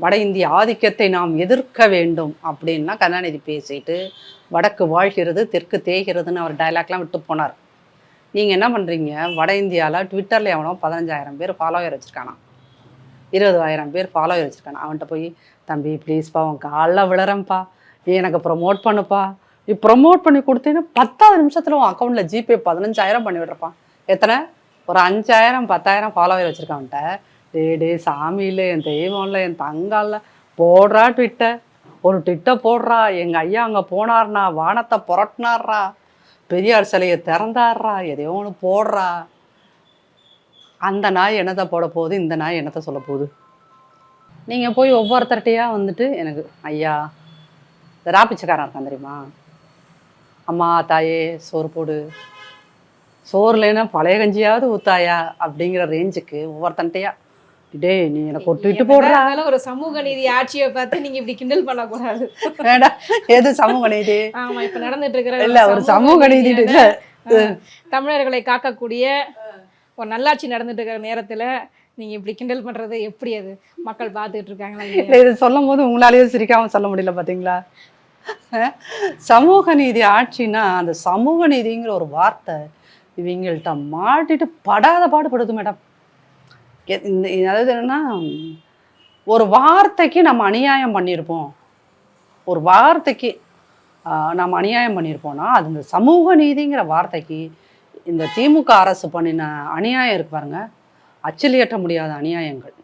வட இந்திய ஆதிக்கத்தை நாம் எதிர்க்க வேண்டும் அப்படின்னா கருணாநிதி பேசிட்டு வடக்கு வாழ்கிறது தெற்கு தேய்கிறதுன்னு அவர் டைலாக்லாம் விட்டு போனார். நீங்கள் என்ன பண்ணுறீங்க, வட இந்தியாவில் ட்விட்டரில் எவனோ 15,000 பேர் ஃபாலோவர் வச்சுருக்கானா, 20,000 பேர் ஃபாலோவர் வச்சுருக்கானா. அவன்கிட்ட போய் தம்பி ப்ளீஸ்ப்பா உன் காலில் விழுறேன்ப்பா, எனக்கு ப்ரொமோட் பண்ணுப்பா, நீ ப்ரொமோட் பண்ணி கொடுத்தீங்கன்னா 10வது நிமிஷத்தில் உன் அக்கௌண்ட்டில் ஜிபே 15,000 பண்ணி விடுறப்பான். எத்தனை ஒரு 5,000 10,000 ஃபாலோவர் வச்சுருக்கான்ட்ட டே சாமியில் என் தெய்வம்ல என் தங்கால போடுறா ட்விட்டர், ஒரு ட்விட்டர் போடுறா, எங்கள் ஐயா அங்கே போனார்னா வானத்தை புரட்டினார்றா, பெரியார் சிலையை திறந்தாடுறா, எதையோ ஒன்று போடுறா. அந்த நாய் என்னத்தை போட போகுது, இந்த நாய் என்னத்தை சொல்ல போகுது? நீங்கள் போய் ஒவ்வொருத்தர்கிட்டையாக வந்துட்டு எனக்கு ஐயா ராப்பிச்சக்காரன் இருக்கான் தெரியுமா, அம்மா தாயே சோறு போடு, சோறுலன்னா பழைய கஞ்சியாவது ஊத்தாயா அப்படிங்கிற ரேஞ்சுக்கு ஒவ்வொருத்தன்ட்டையா டே நீ எனக்கு ஒட்டுவிட்டு போடுறா. ஒரு சமூக நீதி ஆட்சியை பார்த்து நீங்க இப்படி கிண்டல் பண்ணக்கூடாது. வேண்டாம், எது சமூக நீதி? ஆமா, இப்ப நடந்துட்டு இருக்கிற இல்ல ஒரு சமூக நீதி இல்ல, தமிழர்களை காக்கக்கூடிய ஒரு நல்லாட்சி நடந்துட்டு இருக்கிற நேரத்துல நீங்க இப்படி கிண்டல் பண்றது எப்படி? அது மக்கள் பார்த்துட்டு இருக்காங்களா? இது சொல்லும் போது உங்களாலேயே சிரிக்காம சொல்ல முடியல பாத்தீங்களா? சமூக நீதி ஆட்சின்னா அந்த சமூக நீதிங்கிற ஒரு வார்த்தை இவங்கள்ட்ட மாட்டிட்டு படாத பாடுபடுது மேடம். அதாவது என்னன்னா, ஒரு வார்த்தைக்கு நம்ம அநியாயம் பண்ணியிருப்போம், ஒரு வார்த்தைக்கு நம்ம அநியாயம் பண்ணியிருப்போம்னா அது இந்த சமூக நீதிங்கிற வார்த்தைக்கு இந்த திமுக அரசு பண்ணின அநியாயம் இருக்கு பாருங்க, அச்சிலியற்ற முடியாத அநியாயங்கள்.